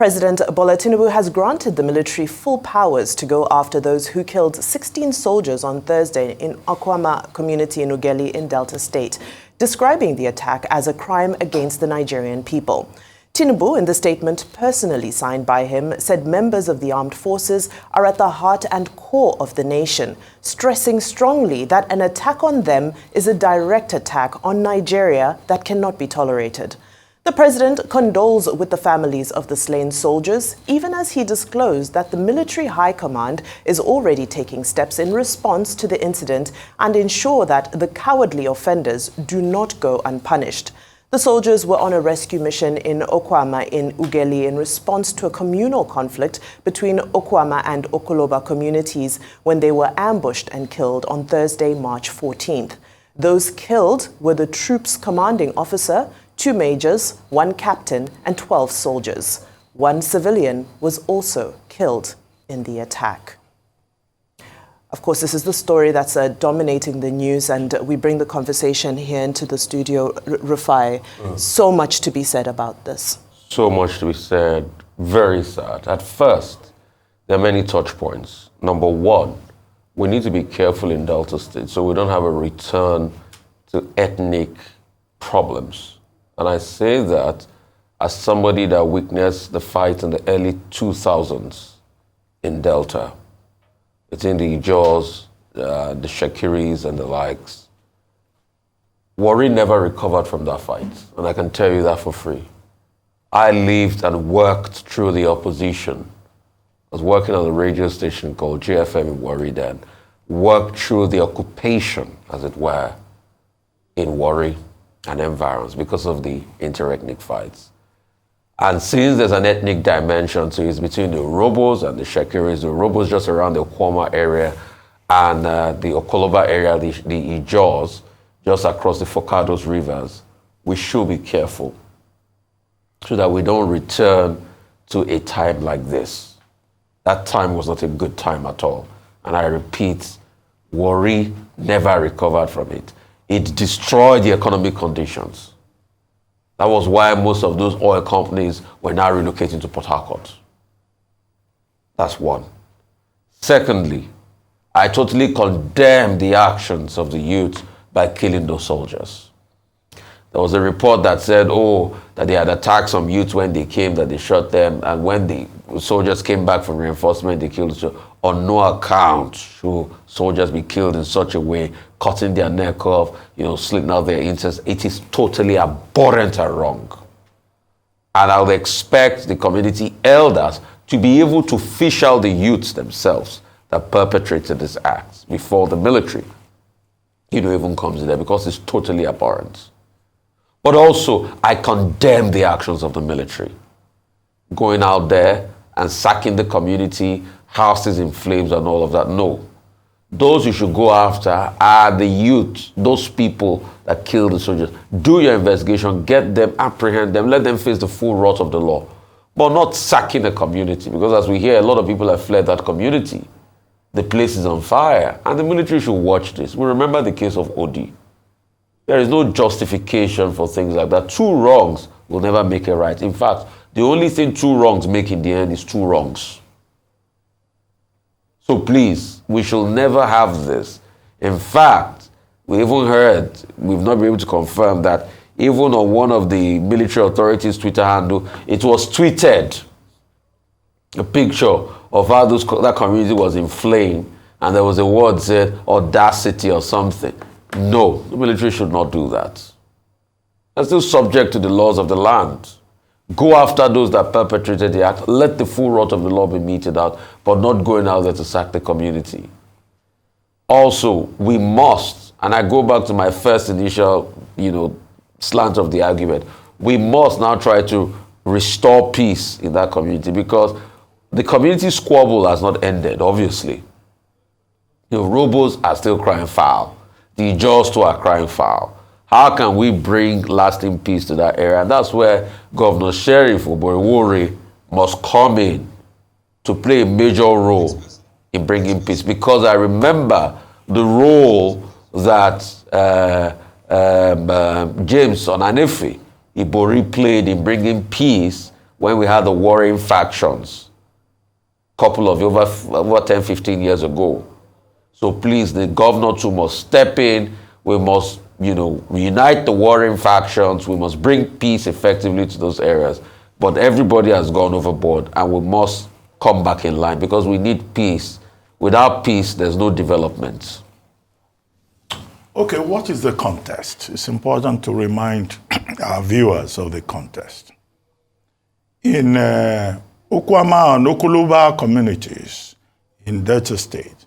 President Bola Tinubu has granted the military full powers to go after those who killed 16 soldiers on Thursday in Okwama community in Ughelli in Delta State, describing the attack as a crime against the Nigerian people. Tinubu, in the statement personally signed by him, said members of the armed forces are at the heart and core of the nation, stressing strongly that an attack on them is a direct attack on Nigeria that cannot be tolerated. The president condoles with the families of the slain soldiers, even as he disclosed that the military high command is already taking steps in response to the incident and ensure that the cowardly offenders do not go unpunished. The soldiers were on a rescue mission in Okwama in Ughelli in response to a communal conflict between Okwama and Okoloba communities when they were ambushed and killed on Thursday, March 14th. Those killed were the troop's commanding officer, 2 majors, 1 captain, and 12 soldiers. 1 civilian was also killed in the attack. Of course, this is the story that's dominating the news, and we bring the conversation here into the studio. Rufai, so much to be said about this. So much to be said. Very sad. At first, there are many touch points. Number 1, we need to be careful in Delta State so we don't have a return to ethnic problems. And I say that as somebody that witnessed the fight in the early 2000s in Delta, between the Ijaws, the Shekiris, and the likes. Warri never recovered from that fight, and I can tell you that for free. I lived and worked through the opposition. I was working on a radio station called JFM in Warri then. Worked through the occupation, as it were, in Warri and environs because of the interethnic fights. And since there's an ethnic dimension to it, it's between the Urhobos and the Shekiris, the Urhobos just around the Okwama area and the Okoloba area, the Ijaws, just across the Focados rivers, we should be careful so that we don't return to a time like this. That time was not a good time at all. And I repeat, Warri never recovered from it. It destroyed the economic conditions. That was why most of those oil companies were now relocating to Port Harcourt. That's one. Secondly, I totally condemn the actions of the youth by killing those soldiers. There was a report that said, that they had attacked some youth when they came, that they shot them, and when the soldiers came back from reinforcement, they killed them. On no account should soldiers be killed in such a way, cutting their neck off, slitting out their intestines. It is totally abhorrent and wrong. And I would expect the community elders to be able to fish out the youths themselves that perpetrated these acts before the military, even comes in there, because it's totally abhorrent. But also, I condemn the actions of the military. Going out there and sacking the community, houses in flames and all of that. No. Those you should go after are the youth, those people that killed the soldiers. Do your investigation, get them, apprehend them, let them face the full wrath of the law. But not sacking the community, because as we hear, a lot of people have fled that community. The place is on fire, and the military should watch this. We remember the case of Odi. There is no justification for things like that. 2 wrongs will never make it right. In fact, the only thing 2 wrongs make in the end is 2 wrongs. So please, we shall never have this. In fact, we even heard, we've not been able to confirm that even on one of the military authorities' Twitter handle, it was tweeted a picture of how that community was in flame, and there was a word said audacity or something. No, the military should not do that. They're still subject to the laws of the land. Go after those that perpetrated the act. Let the full wrath of the law be meted out, but not going out there to sack the community. Also, we must, and I go back to my first initial, slant of the argument, we must now try to restore peace in that community, because the community squabble has not ended, obviously. The Urhobos are still crying foul. The Ijaws too are crying foul. How can we bring lasting peace to that area? And that's where Governor Sheriff Oboriwori must come in to play a major role in bringing peace. Because I remember the role that James Onanefe Ibori played in bringing peace when we had the warring factions, couple of over 10, 15 years ago. So please, the governor too must step in. We must, reunite the warring factions. We must bring peace effectively to those areas. But everybody has gone overboard, and we must come back in line because we need peace. Without peace, there's no development. Okay, what is the context? It's important to remind our viewers of the context. In Okwama and Okoloba communities in Delta State,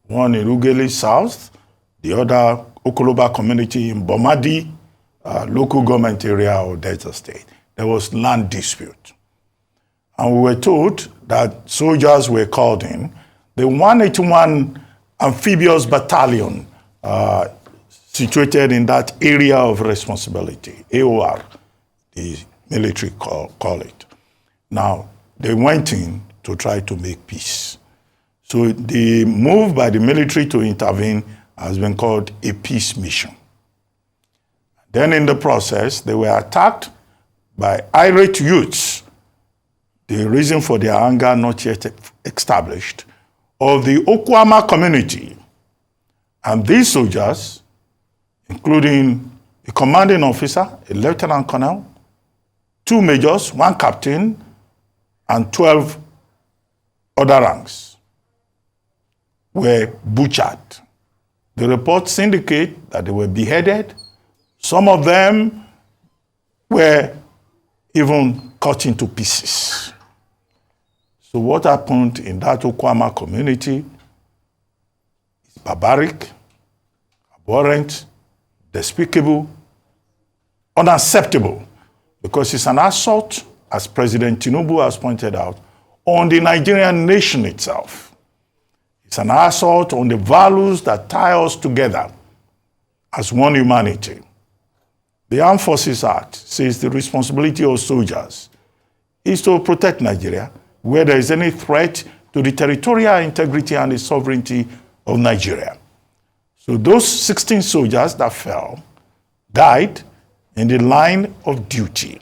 one in Ughelli South, the other Okoloba community in Bomadi, local government area of Delta State, there was land dispute. And we were told that soldiers were called in. The 181 Amphibious Battalion situated in that area of responsibility, AOR, the military call it. Now, they went in to try to make peace. So the move by the military to intervene has been called a peace mission. Then in the process, they were attacked by irate youths, the reason for their anger not yet established, of the Okwama community. And these soldiers, including a commanding officer, a lieutenant colonel, 2 majors, 1 captain, and 12 other ranks, were butchered. The reports indicate that they were beheaded. Some of them were even cut into pieces. So what happened in that Okwama community is barbaric, abhorrent, despicable, unacceptable, because it's an assault, as President Tinubu has pointed out, on the Nigerian nation itself. It's an assault on the values that tie us together as one humanity. The Armed Forces Act says the responsibility of soldiers is to protect Nigeria where there is any threat to the territorial integrity and the sovereignty of Nigeria. So those 16 soldiers that fell died in the line of duty.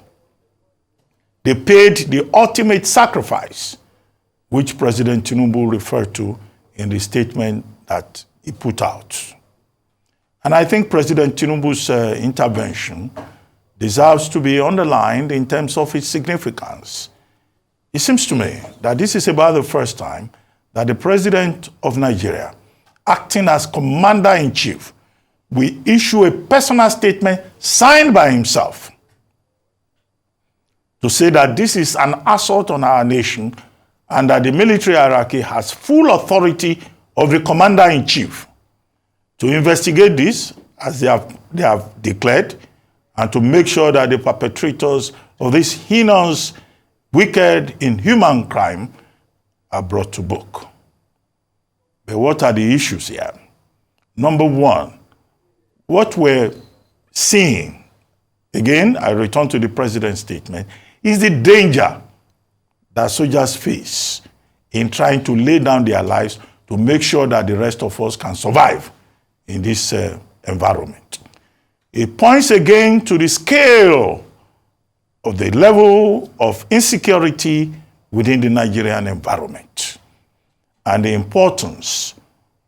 They paid the ultimate sacrifice, which President Tinubu referred to in the statement that he put out. And I think President Tinubu's intervention deserves to be underlined in terms of its significance. It seems to me that this is about the first time that the President of Nigeria, acting as Commander-in-Chief, will issue a personal statement signed by himself to say that this is an assault on our nation and that the military hierarchy has full authority of the Commander-in-Chief to investigate this, as they have declared, and to make sure that the perpetrators of this heinous, wicked, inhuman crime are brought to book. But what are the issues here? Number one, what we're seeing, again, I return to the president's statement, is the danger that soldiers face in trying to lay down their lives to make sure that the rest of us can survive in this environment. It points again to the scale of the level of insecurity within the Nigerian environment and the importance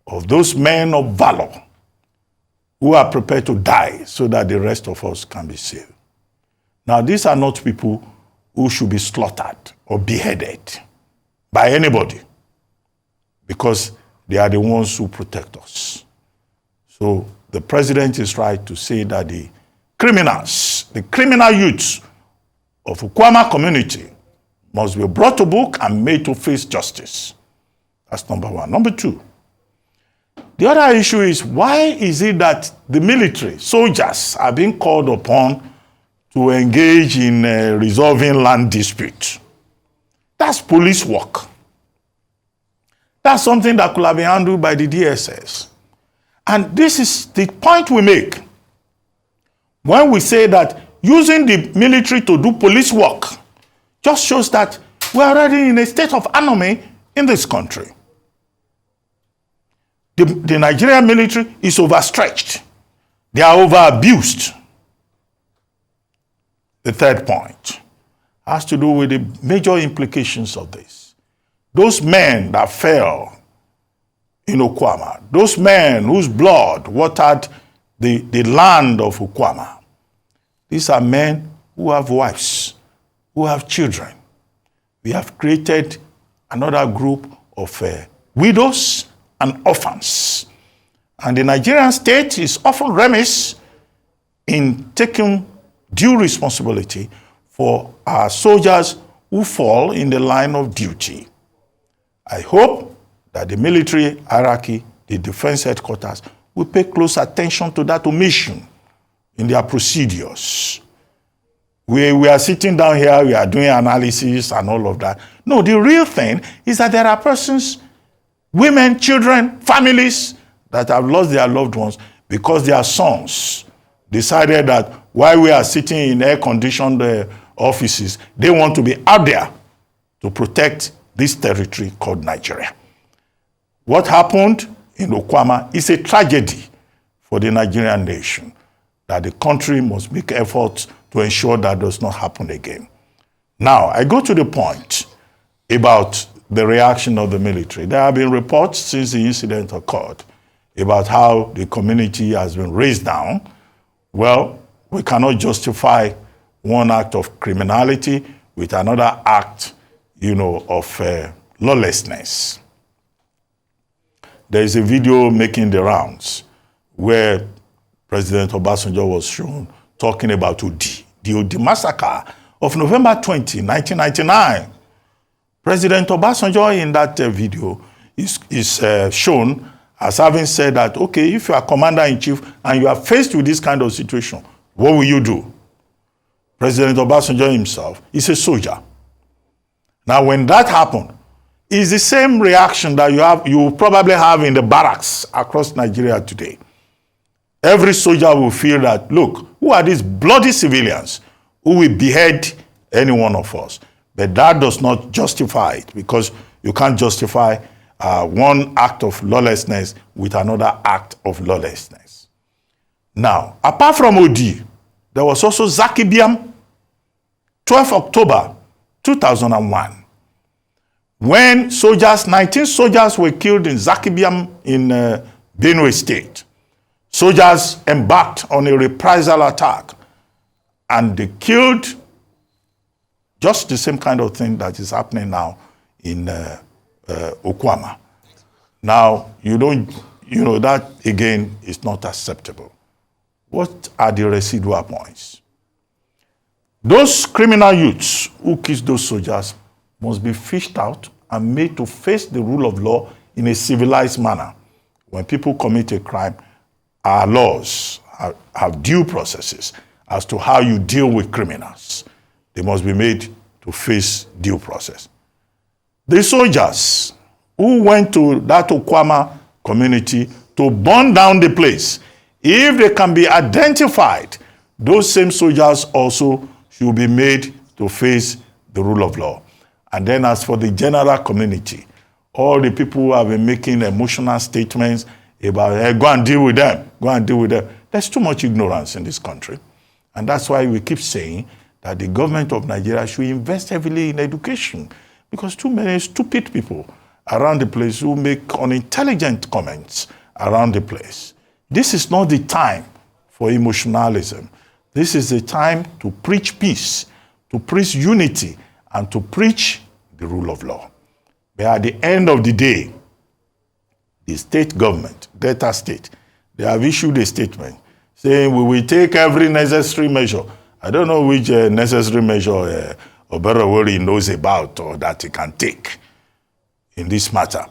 of those men of valor who are prepared to die so that the rest of us can be saved. Now, these are not people who should be slaughtered or beheaded by anybody because they are the ones who protect us. So the president is right to say that the criminals, the criminal youths of Okwama community must be brought to book and made to face justice. That's number one. Number two, the other issue is, why is it that the military, soldiers, are being called upon to engage in resolving land disputes? That's police work. That's something that could have been handled by the DSS. And this is the point we make when we say that using the military to do police work just shows that we're already in a state of anarchy in this country. The Nigerian military is overstretched. They are over-abused. The third point. has to do with the major implications of this. Those men that fell in Okwama, those men whose blood watered the land of Okwama, these are men who have wives, who have children. We have created another group of widows and orphans. And the Nigerian state is often remiss in taking due responsibility for our soldiers who fall in the line of duty. I hope that the military hierarchy, the defense headquarters, will pay close attention to that omission in their procedures. We are sitting down here, we are doing analysis and all of that. No, the real thing is that there are persons, women, children, families that have lost their loved ones because their sons decided that while we are sitting in air-conditioned offices, they want to be out there to protect this territory called Nigeria. What happened in Okwama is a tragedy for the Nigerian nation, that the country must make efforts to ensure that does not happen again. Now, I go to the point about the reaction of the military. There have been reports since the incident occurred about how the community has been raised down. Well, we cannot justify one act of criminality with another act, of lawlessness. There is a video making the rounds where President Obasanjo was shown talking about the Odi massacre of November 20, 1999. President Obasanjo in that video is shown as having said that, okay, if you are commander-in-chief and you are faced with this kind of situation, what will you do? President Obasanjo himself is a soldier. Now, when that happened, it's the same reaction that you probably have in the barracks across Nigeria today. Every soldier will feel that, look, who are these bloody civilians who will behead any one of us? But that does not justify it, because you can't justify one act of lawlessness with another act of lawlessness. Now, apart from OD, there was also Zaki Biam, 12 October 2001, when 19 soldiers were killed in Zaki Biam in Benue State. Soldiers embarked on a reprisal attack, and they killed just the same kind of thing that is happening now in Okwama. Now, that again is not acceptable. What are the residual points? Those criminal youths who killed those soldiers must be fished out and made to face the rule of law in a civilized manner. When people commit a crime, our laws have due processes as to how you deal with criminals. They must be made to face due process. The soldiers who went to that Okwama community to burn down the place, if they can be identified, those same soldiers also should be made to face the rule of law. And then as for the general community, all the people who have been making emotional statements about, hey, go and deal with them, go and deal with them. There's too much ignorance in this country. And that's why we keep saying that the government of Nigeria should invest heavily in education, because too many stupid people around the place who make unintelligent comments around the place. This is not the time for emotionalism. This is the time to preach peace, to preach unity, and to preach the rule of law. But at the end of the day, the state government, Delta State, they have issued a statement saying we will take every necessary measure. I don't know which necessary measure Oberowori knows about or that he can take in this matter.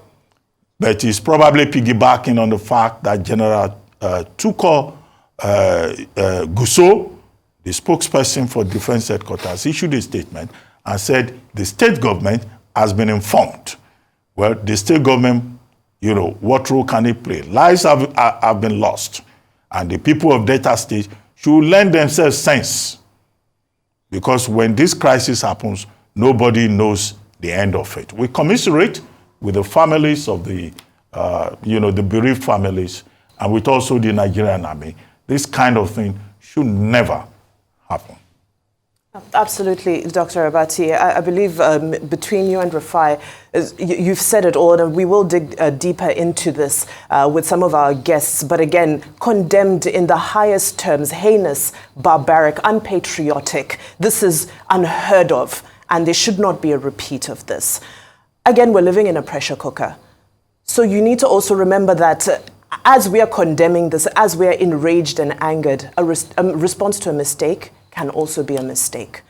But he's probably piggybacking on the fact that General Tuko Gusso, the spokesperson for Defense Headquarters, issued a statement and said the state government has been informed. Well, the state government, what role can it play? Lives have been lost. And the people of Delta State should lend themselves sense. Because when this crisis happens, nobody knows the end of it. We commiserate with the families of the bereaved families, and with also the Nigerian army. This kind of thing should never happen. Absolutely, Dr. Abati. I believe between you and Rafai, you've said it all, and we will dig deeper into this with some of our guests. But again, condemned in the highest terms, heinous, barbaric, unpatriotic. This is unheard of, and there should not be a repeat of this. Again, we're living in a pressure cooker. So you need to also remember that as we are condemning this, as we are enraged and angered, a response to a mistake can also be a mistake.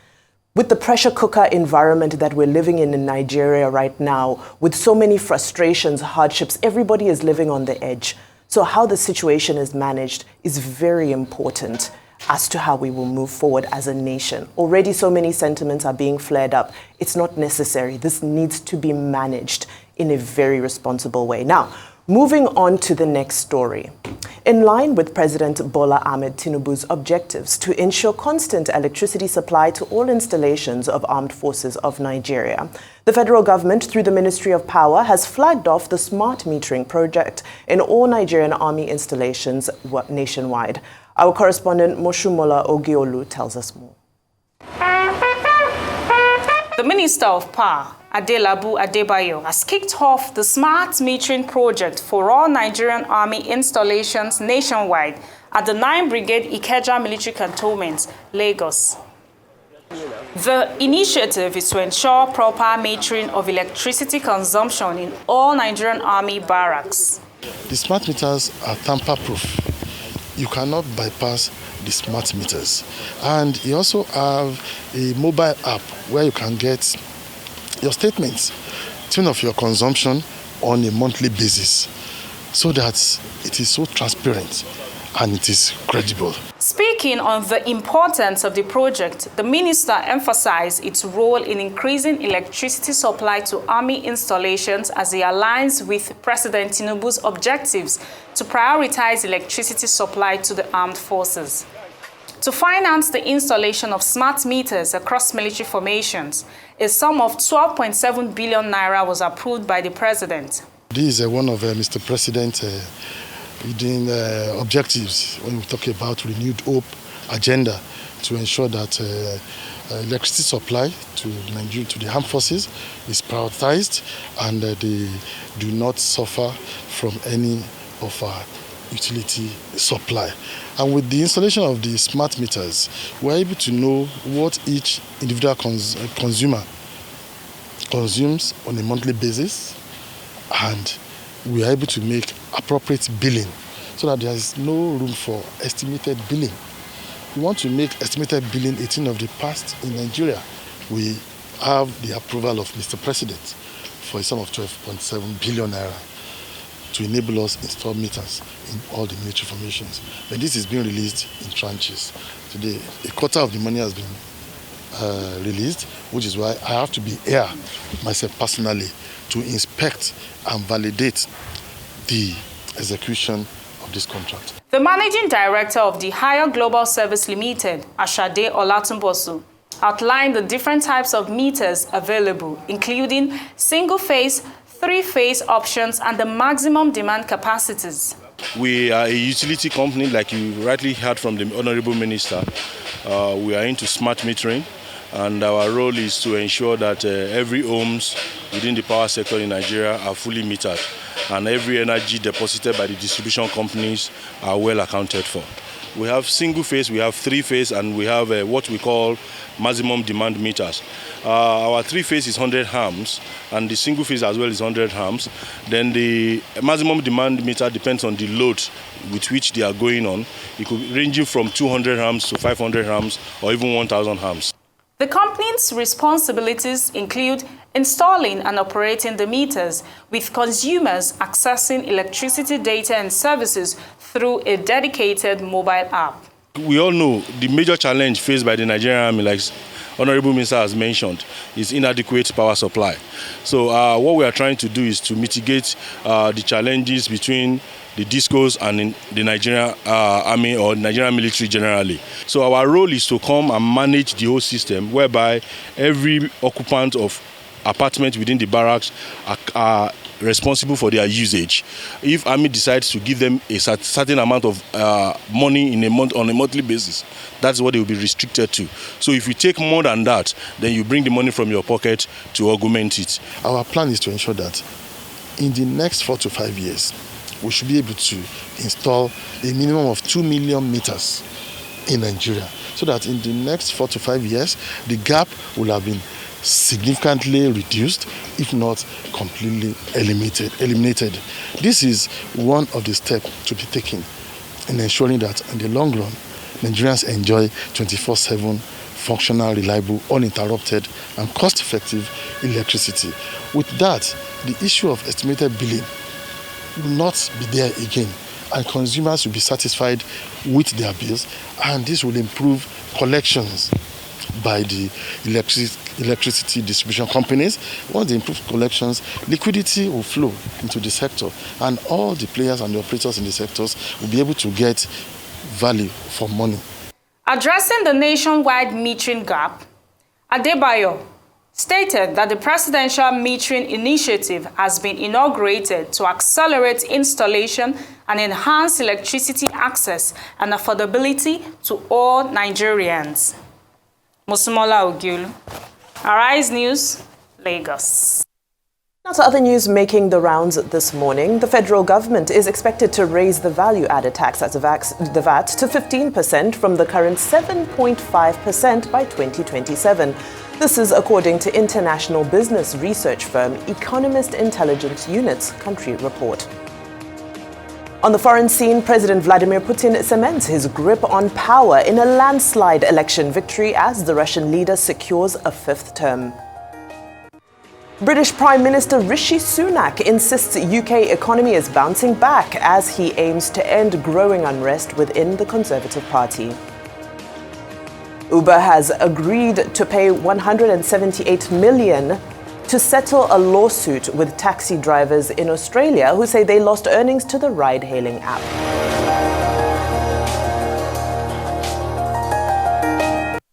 With the pressure cooker environment that we're living in Nigeria right now, with so many frustrations, hardships, everybody is living on the edge. So how the situation is managed is very important as to how we will move forward as a nation. Already so many sentiments are being flared up. It's not necessary. This needs to be managed in a very responsible way. Now, moving on to the next story. In line with President Bola Ahmed Tinubu's objectives to ensure constant electricity supply to all installations of armed forces of Nigeria, the federal government, through the Ministry of Power, has flagged off the smart metering project in all Nigerian army installations nationwide. Our correspondent Moshumola Ogiolu tells us more. The Minister of Power, Adelabu Adebayo, has kicked off the smart metering project for all Nigerian Army installations nationwide at the 9th Brigade Ikeja Military Cantonment, Lagos. The initiative is to ensure proper metering of electricity consumption in all Nigerian Army barracks. The smart meters are tamper-proof. You cannot bypass the smart meters. And you also have a mobile app where you can get your statements, tune of your consumption on a monthly basis, so that it is so transparent and it is credible. Speaking on the importance of the project, the minister emphasized its role in increasing electricity supply to army installations as it aligns with President Tinubu's objectives to prioritize electricity supply to the armed forces. To finance the installation of smart meters across military formations, a sum of 12.7 billion naira was approved by the president. This is one of Mr. President's objectives when we talk about renewed hope agenda to ensure that electricity supply to Nigeria, to the armed forces, is prioritized and they do not suffer from any of our utility supply. And with the installation of the smart meters, we're able to know what each individual consumer consumes on a monthly basis, and we are able to make appropriate billing so that there is no room for estimated billing. We want to make estimated billing 18 of the past in Nigeria. We have the approval of Mr. President for a sum of 12.7 billion naira to enable us install meters in all the military formations. And this is being released in tranches. Today, a quarter of the money has been released, which is why I have to be here myself personally to inspect and validate the execution of this contract. The managing director of the Higher Global Service Limited, Ashade Olatunbosu, outlined the different types of meters available, including single-phase, three-phase options, and the maximum demand capacities. We are a utility company, like you rightly heard from the Honorable Minister. We are into smart metering, and our role is to ensure that every homes within the power sector in Nigeria are fully metered, and every energy deposited by the distribution companies are well accounted for. We have single phase, we have three phase, and we have what we call maximum demand meters. Our three phase is 100 amps, and the single phase as well is 100 amps. Then the maximum demand meter depends on the load with which they are going on. It could be ranging from 200 amps to 500 amps or even 1,000 amps. The company's responsibilities include installing and operating the meters, with consumers accessing electricity data and services through a dedicated mobile app. We all know the major challenge faced by the Nigerian Army, like Honorable Minister has mentioned, is inadequate power supply. So what we are trying to do is to mitigate the challenges between the discos and in the Nigerian Army or Nigerian military generally. So our role is to come and manage the whole system, whereby every occupant of apartment within the barracks are responsible for their usage. If Army decides to give them a certain amount of money in a month on a monthly basis, that's what they will be restricted to. So if you take more than that, then you bring the money from your pocket to augment it. Our plan is to ensure that in the next 4 to 5 years, we should be able to install a minimum of 2 million meters in Nigeria, so that in the next 4 to 5 years, the gap will have been significantly reduced, if not completely eliminated. This is one of the steps to be taken in ensuring that in the long run, Nigerians enjoy 24/7 functional, reliable, uninterrupted, and cost-effective electricity. With that, the issue of estimated billing will not be there again, and consumers will be satisfied with their bills, and this will improve collections by the electricity distribution companies. Once they improve collections, liquidity will flow into the sector, and all the players and the operators in the sectors will be able to get value for money. Addressing the nationwide metering gap, Adebayo stated that the presidential metering initiative has been inaugurated to accelerate installation and enhance electricity access and affordability to all Nigerians. Musumola Ogiulu, Arise News, Lagos. Now to other news making the rounds this morning. The federal government is expected to raise the value-added tax, that's the VAT, to 15% from the current 7.5% by 2027. This is according to international business research firm Economist Intelligence Unit's country report. On the foreign scene, President Vladimir Putin cements his grip on power in a landslide election victory as the Russian leader secures a 5th term. British Prime Minister Rishi Sunak insists UK economy is bouncing back as he aims to end growing unrest within the Conservative Party. Uber has agreed to pay $178 million to settle a lawsuit with taxi drivers in Australia who say they lost earnings to the ride-hailing app.